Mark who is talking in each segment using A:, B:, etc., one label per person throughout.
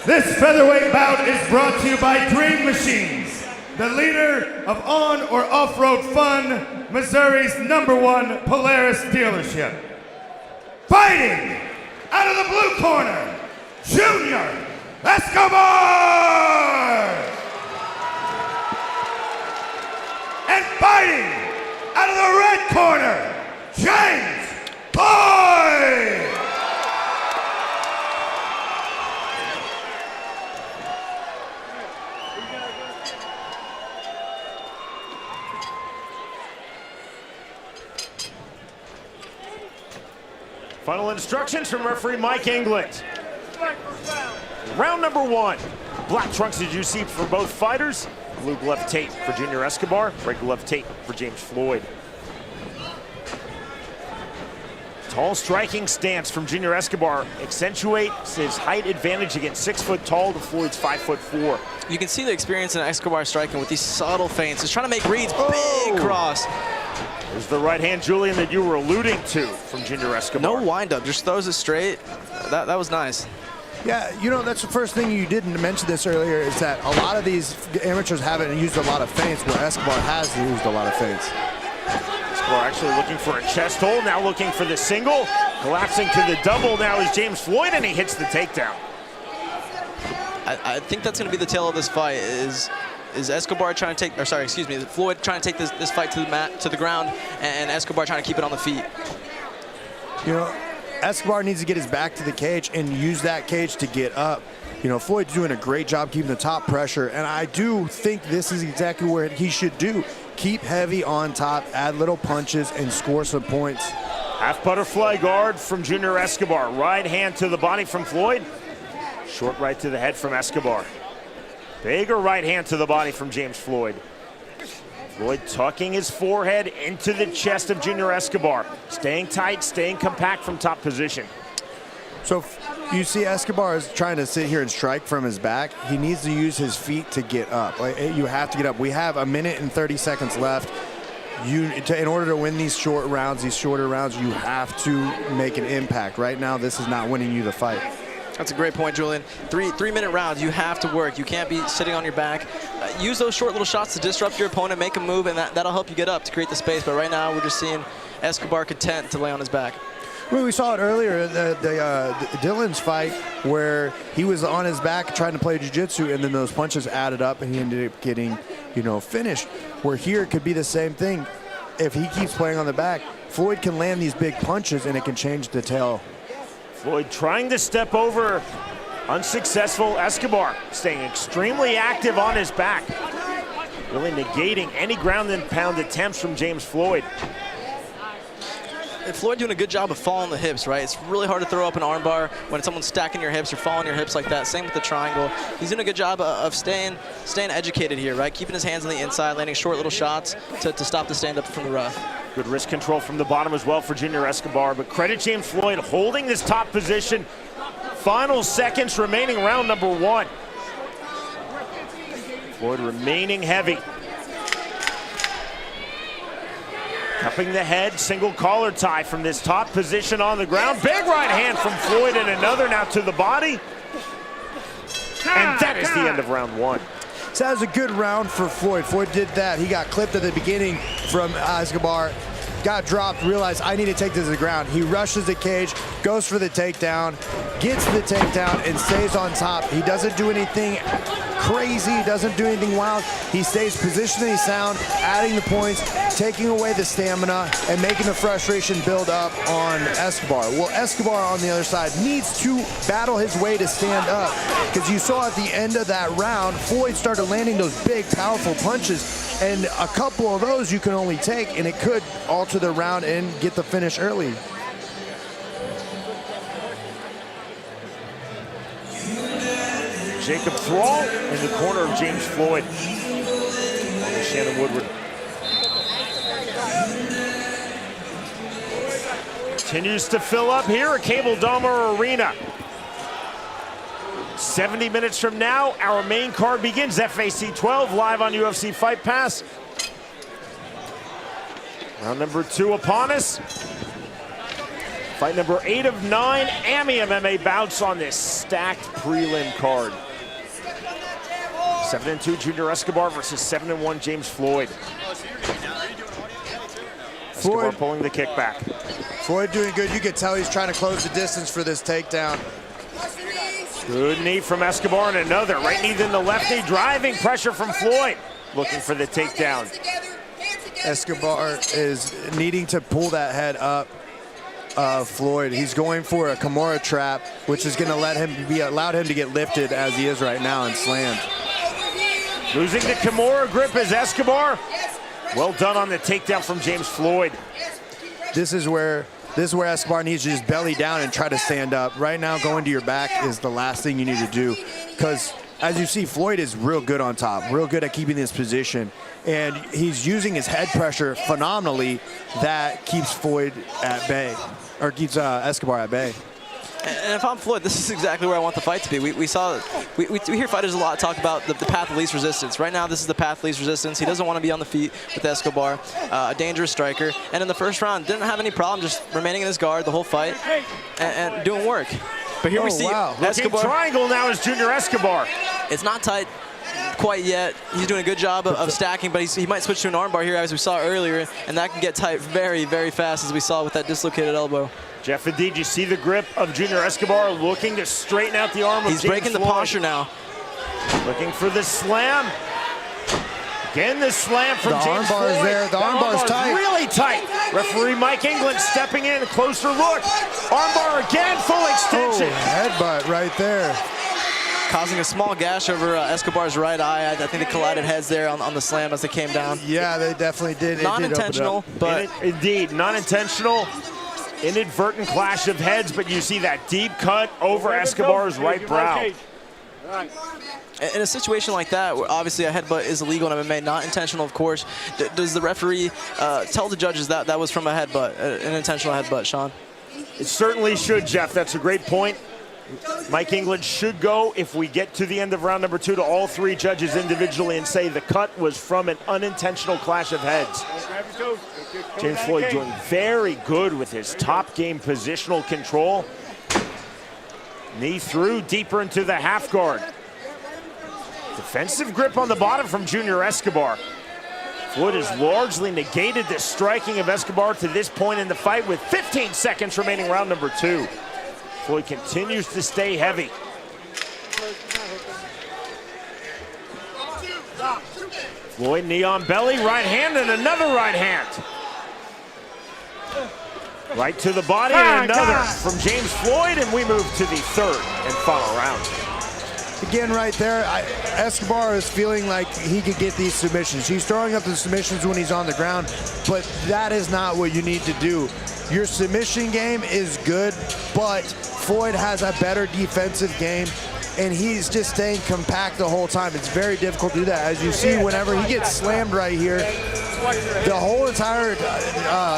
A: This featherweight bout is brought to you by Dream Machines, the leader of on or off-road fun, Missouri's #1 Polaris dealership. Fighting out of the blue corner, Yunior Escobar! And fighting out of the red corner, James Floyd!
B: Final instructions from referee Mike England. Round number 1. Black trunks as you see for both fighters. Blue glove tape for Yunior Escobar. Red glove tape for James Floyd. Tall striking stance from Yunior Escobar accentuates his height advantage against 6 foot tall to Floyd's 5'4".
C: You can see the experience in Escobar striking with these subtle feints. He's trying to make reads, big cross.
B: There's the right hand, Julian, that you were alluding to from Yunior Escobar.
C: No windup, just throws it straight. That was nice.
D: Yeah, you know, that's the first thing you didn't mention this earlier, is that a lot of these amateurs haven't used a lot of feints, where Escobar has used a lot of feints.
B: Escobar actually looking for a chest hold, now looking for the single. Collapsing to the double now is James Floyd, and he hits the takedown.
C: I think that's going to be the tail of this fight, is Escobar trying to take, or sorry, excuse me, Floyd trying to take this fight to the mat, to the ground, and Escobar trying to keep it on the feet.
D: You know, Escobar needs to get his back to the cage and use that cage to get up. You know, Floyd's doing a great job keeping the top pressure, and I do think this is exactly what he should do. Keep heavy on top, add little punches, and score some points.
B: Half butterfly guard from Yunior Escobar. Right hand to the body from Floyd. Short right to the head from Escobar. Bigger right hand to the body from James Floyd. Floyd tucking his forehead into the chest of Yunior Escobar. Staying tight, staying compact from top position.
D: So you see Escobar is trying to sit here and strike from his back. He needs to use his feet to get up. Like, you have to get up. We have 1 minute and 30 seconds left. In order to win these shorter rounds, you have to make an impact. Right now, this is not winning you the fight.
C: That's a great point, Julian. Three-minute rounds, you have to work. You can't be sitting on your back. Use those short little shots to disrupt your opponent, make a move, and that'll help you get up to create the space. But right now, we're just seeing Escobar content to lay on his back.
D: Well, we saw it earlier, Dylan's fight, where he was on his back trying to play jiu-jitsu, and then those punches added up, and he ended up getting, you know, finished. Where here it could be the same thing. If he keeps playing on the back, Floyd can land these big punches, and it can change the tail.
B: Floyd trying to step over, unsuccessful. Escobar staying extremely active on his back, really negating any ground and pound attempts from James Floyd.
C: And Floyd doing a good job of following the hips, right? It's really hard to throw up an armbar when someone's stacking your hips or following your hips like that. Same with the triangle. He's doing a good job of staying educated here, right? Keeping his hands on the inside, landing short little shots to stop the stand-up from the rough.
B: Good wrist control from the bottom as well for Yunior Escobar, but credit James Floyd holding this top position. Final seconds remaining, round number 1. Floyd remaining heavy. Cupping the head, single collar tie from this top position on the ground. Big right hand from Floyd and another now to the body. And that is the end of round 1.
D: So that was a good round for Floyd. Floyd did that. He got clipped at the beginning from Escobar, got dropped, realized I need to take this to the ground. He rushes the cage, goes for the takedown, gets the takedown, and stays on top. He doesn't do anything crazy, doesn't do anything wild. He stays positionally sound, adding the points, taking away the stamina, and making the frustration build up on Escobar. Well, Escobar on the other side needs to battle his way to stand up, because you saw at the end of that round, Floyd started landing those big, powerful punches, and a couple of those you can only take, and it could alter the round and get the finish early.
B: Jacob Thrall in the corner of James Floyd. On to Shannon Woodward. Continues to fill up here at Cable Dahmer Arena. 70 minutes from now, our main card begins. FAC 12 live on UFC Fight Pass. Round number 2 upon us. Fight number 8 of 9 AMI MMA bouts on this stacked prelim card. 7-2 Yunior Escobar versus 7-1 James Floyd. Escobar pulling the kick back.
D: Floyd doing good. You could tell he's trying to close the distance for this takedown.
B: Good knee from Escobar and another. Right knee, then the left knee. Driving pressure from Floyd. Looking for the takedown.
D: Escobar is needing to pull that head up. Floyd, he's going for a Kimura trap, which is going to let him allowed him to get lifted as he is right now and slammed.
B: Losing the Kimura grip is Escobar. Well done on the takedown from James Floyd.
D: This is where Escobar needs to just belly down and try to stand up. Right now, going to your back is the last thing you need to do, because as you see, Floyd is real good on top, real good at keeping this position, and he's using his head pressure phenomenally. That keeps Floyd at bay, or keeps Escobar at bay.
C: And if I'm Floyd, this is exactly where I want the fight to be. We hear fighters a lot talk about the path of least resistance. Right now, this is the path of least resistance. He doesn't want to be on the feet with Escobar, a dangerous striker. And in the first round, didn't have any problem just remaining in his guard the whole fight and doing work. But here we see Escobar.
B: Triangle now is Yunior Escobar.
C: It's not tight quite yet. He's doing a good job of stacking, but he might switch to an armbar here, as we saw earlier, and that can get tight very, very fast, as we saw with that dislocated elbow.
B: Jeff, indeed, you see the grip of Yunior Escobar looking to straighten out the arm of James
C: breaking
B: Floyd.
C: The posture now.
B: Looking for the slam. Again, the slam from James Floyd.
D: The armbar is there. The armbar is tight.
B: Really tight. Referee Mike England stepping in. Closer look. Armbar again, full extension.
D: Headbutt right there.
C: Causing a small gash over Escobar's right eye. I think they collided heads there on the slam as they came down.
D: Yeah, they definitely did.
C: Non-intentional, but
B: indeed, non-intentional. Inadvertent clash of heads, but you see that deep cut over Escobar's right brow.
C: In a situation like that, where obviously a headbutt is illegal in MMA, not intentional, of course, does the referee tell the judges that that was from a headbutt, an intentional headbutt, Sean?
B: It certainly should, Jeff. That's a great point. Mike England should go, if we get to the end of round number 2, to all 3 judges individually and say the cut was from an unintentional clash of heads. James Floyd doing very good with his top game positional control. Knee through, deeper into the half guard. Defensive grip on the bottom from Yunior Escobar. Floyd has largely negated the striking of Escobar to this point in the fight, with 15 seconds remaining round number 2. Floyd continues to stay heavy. Floyd knee on belly, right hand, and another right hand. Right to the body, and another from James Floyd, and we move to the 3rd and final round.
D: Again, right there, Escobar is feeling like he could get these submissions. He's throwing up the submissions when he's on the ground, but that is not what you need to do. Your submission game is good, but Floyd has a better defensive game, and he's just staying compact the whole time. It's very difficult to do that. As you see, whenever he gets slammed right here, the whole entire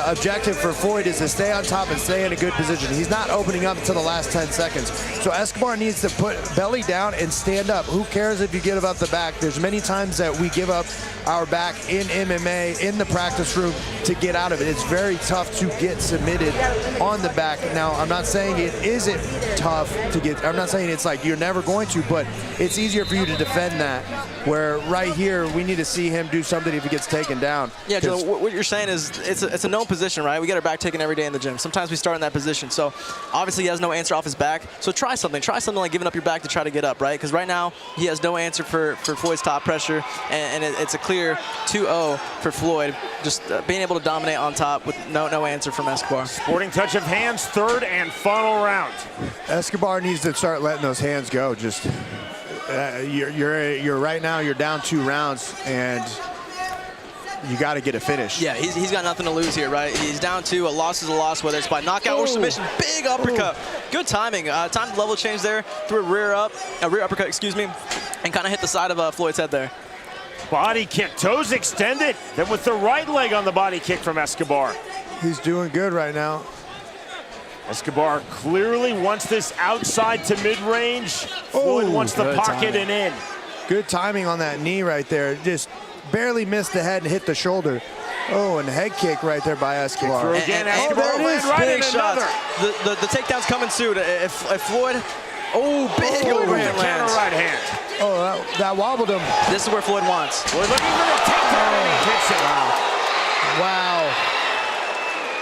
D: objective for Floyd is to stay on top and stay in a good position. He's not opening up until the last 10 seconds. So Escobar needs to put belly down and stand up. Who cares if you give up the back? There's many times that we give up our back in MMA, in the practice room, to get out of it. It's very tough to get submitted on the back. Now, I'm not saying it isn't tough to get, I'm not saying it's like you're never going to, but it's easier for you to defend that, where right here, we need to see him do something if he gets taken down.
C: Yeah, Joe, what you're saying is it's a known position, right? We get our back taken every day in the gym. Sometimes we start in that position. So obviously he has no answer off his back. So try something. Try something like giving up your back to try to get up, right? Because right now he has no answer for Floyd's top pressure, and it's a clear 2-0 for Floyd. Just being able to dominate on top with no answer from Escobar.
B: Sporting touch of hands, 3rd and final round.
D: Escobar needs to start letting those hands go. Just you're right now, you're down 2 rounds, and you got to get a finish.
C: Yeah, he's got nothing to lose here, right? He's down 2. A loss is a loss, whether it's by knockout or submission. Big uppercut. Good timing. Timed level change there. Threw a rear uppercut, excuse me, and kind of hit the side of Floyd's head there.
B: Body kick, toes extended. Then with the right leg on the body kick from Escobar.
D: He's doing good right now.
B: Escobar clearly wants this outside to mid-range. Floyd wants the pocket and in.
D: Good timing on that knee right there. Just barely missed the head and hit the shoulder. Oh, and head kick right there by Escobar.
B: Throw again, Escobar
D: there it is.
B: right
C: Big
B: in
C: shots.
B: another.
C: The takedown's coming soon. If Floyd, big overhand
B: Counter
C: lands.
B: right hand.
D: Oh, that wobbled him.
C: This is where Floyd wants.
B: Floyd looking for the takedown and he hits it.
D: Wow.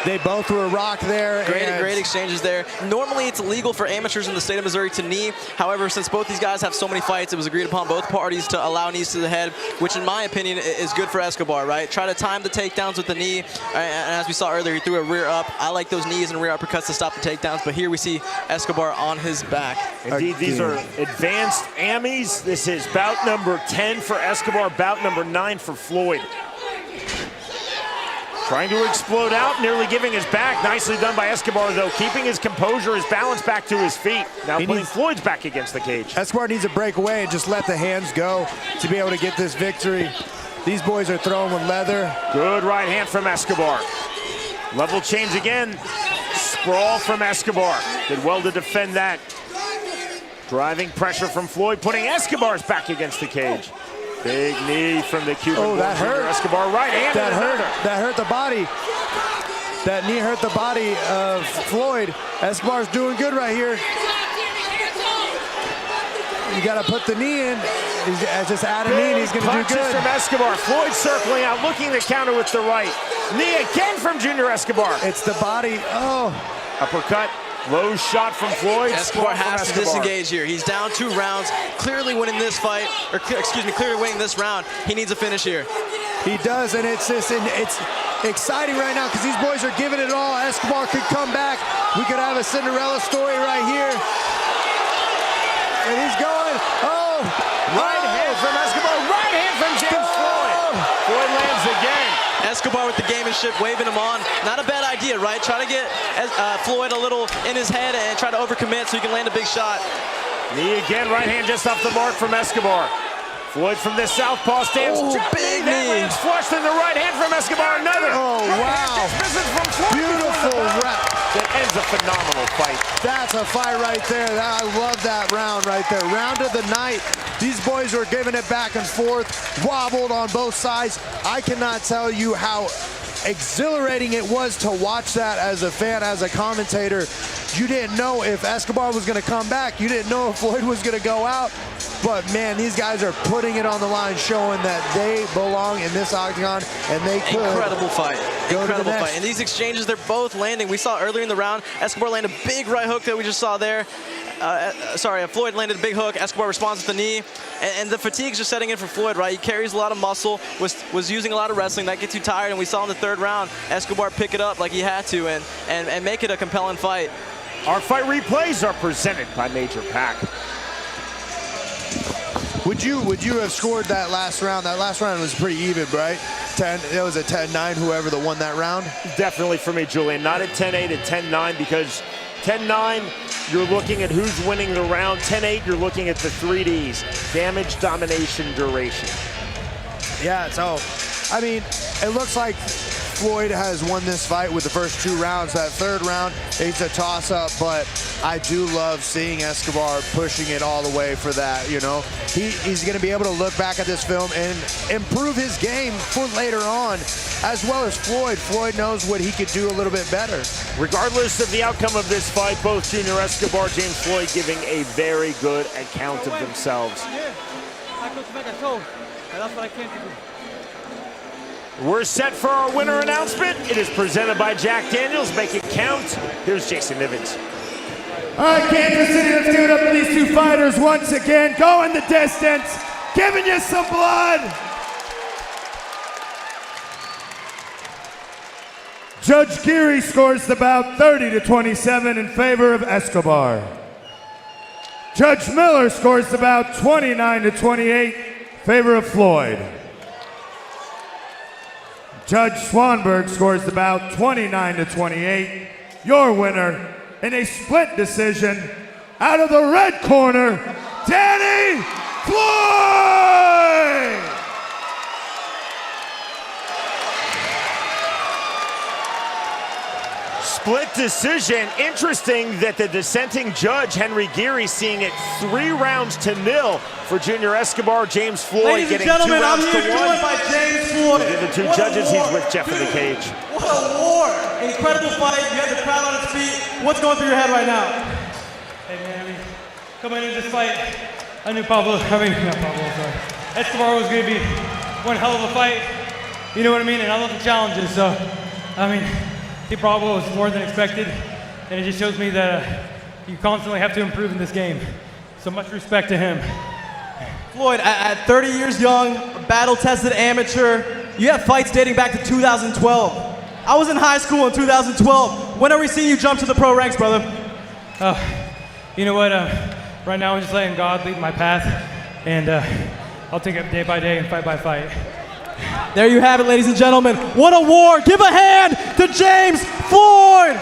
D: They both were rocked there.
C: Great exchanges there. Normally, it's illegal for amateurs in the state of Missouri to knee. However, since both these guys have so many fights, it was agreed upon both parties to allow knees to the head, which in my opinion is good for Escobar, right? Try to time the takedowns with the knee. And as we saw earlier, he threw a rear up. I like those knees and rear uppercuts to stop the takedowns, but here we see Escobar on his back.
B: Indeed, these are advanced AMIs. This is bout number 10 for Escobar, bout number 9 for Floyd. Trying to explode out, nearly giving his back. Nicely done by Escobar, though, keeping his composure, his balance back to his feet. Now putting Floyd's back against the cage.
D: Escobar needs to break away and just let the hands go to be able to get this victory. These boys are throwing with leather.
B: Good right hand from Escobar. Level change again. Sprawl from Escobar. Did well to defend that. Driving pressure from Floyd, putting Escobar's back against the cage. Big knee from the Cuban.
D: Oh, that hurt.
B: Escobar right hand.
D: That hurt the body. That knee hurt the body of Floyd. Escobar's doing good right here. You got to put the knee in. Just add a knee and he's going to do
B: Punches
D: good.
B: from Escobar. Floyd circling out, looking to counter with the right. Knee again from Yunior Escobar.
D: It's the body. Oh.
B: Uppercut. Low shot from Floyd.
C: Escobar has to disengage here. He's down 2 rounds, clearly winning this fight, or clearly winning this round. He needs a finish here.
D: He does, and it's exciting right now because these boys are giving it all. Escobar could come back. We could have a Cinderella story right here. And he's going. Oh!
B: Right hand from Escobar. Right hand from James Floyd. Floyd lands again.
C: Escobar with the gamemanship, waving him on. Not a bad idea, right? Try to get Floyd a little in his head and try to overcommit so he can land a big shot.
B: Knee again, right hand just off the mark from Escobar. Floyd from this southpaw stands.
C: Big
B: that
C: knee.
B: lands flush in the right hand from Escobar. Another.
D: Oh, wow.
B: From Floyd.
D: Beautiful rep.
B: That ends a phenomenal fight.
D: That's a fight right there. I love that round right there. Round of the night. These boys were giving it back and forth, wobbled on both sides. I cannot tell you how exhilarating it was to watch that as a fan, as a commentator. You didn't know if Escobar was going to come back. You didn't know if Floyd was going to go out. But, man, these guys are putting it on the line, showing that they belong in this octagon, and they could.
C: Incredible fight. Incredible
D: next.
C: fight. And these exchanges, they're both landing. We saw earlier in the round, Escobar landed a big right hook that we just saw there. Floyd landed a big hook. Escobar responds with the knee. And the fatigue's just setting in for Floyd, right? He carries a lot of muscle, was using a lot of wrestling. That gets you tired, and we saw in the 3rd round, Escobar pick it up like he had to and make it a compelling fight.
B: Our fight replays are presented by Major Pack.
D: Would you have scored that last round? That last round was pretty even, right? It was a 10-9, whoever that won that round?
B: Definitely for me, Julian. Not at 10-8, at 10-9, because 10-9, you're looking at who's winning the round. 10-8, you're looking at the 3Ds. Damage, domination, duration.
D: Yeah, so, I mean, it looks like Floyd has won this fight with the first 2 rounds. That 3rd round, it's a toss-up, but I do love seeing Escobar pushing it all the way for that, you know. He's going to be able to look back at this film and improve his game for later on, as well as Floyd. Floyd knows what he could do a little bit better.
B: Regardless of the outcome of this fight, both Yunior Escobar, James Floyd giving a very good account of themselves.
E: I go to make a show, and that's what I came to do.
B: We're set for our winner announcement. It is presented by Jack Daniels. Make it count. Here's Jason Nivens.
A: All right, Kansas City, let's give it up for these 2 fighters once again. Going the distance, giving you some blood. Judge Geary scores the bout 30-27 in favor of Escobar. Judge Miller scores the bout 29-28 in favor of Floyd. Judge Swanberg scores the bout 29-28. Your winner in a split decision, out of the red corner, Danny Floyd!
B: Split decision. Interesting that the dissenting judge, Henry Geary, seeing it 3 rounds to 0 for Yunior Escobar. James Floyd
F: Ladies and
B: getting
F: gentlemen,
B: 2 rounds
F: I'm here
B: to 1.
F: joined by James Floyd.
B: Look at the 2
F: What a
B: judges he's
F: war.
B: with, Jeff, in the
F: Dude,
B: cage.
F: What a war. Incredible fight. You have the crowd on its feet. What's going through your head right now?
E: Hey man, I mean, coming into this fight, I knew Escobar was going to be one hell of a fight. You know what I mean? And I love the challenges. So, I mean, he probably was more than expected. And it just shows me that you constantly have to improve in this game. So much respect to him.
F: Floyd, at 30 years young, a battle-tested amateur, you have fights dating back to 2012. I was in high school in 2012. When are we seeing you jump to the pro ranks, brother?
E: You know what? Right now I'm just letting God lead my path. And I'll take it day by day and fight by fight.
F: There you have it, ladies and gentlemen. What a war. Give a hand to James Floyd.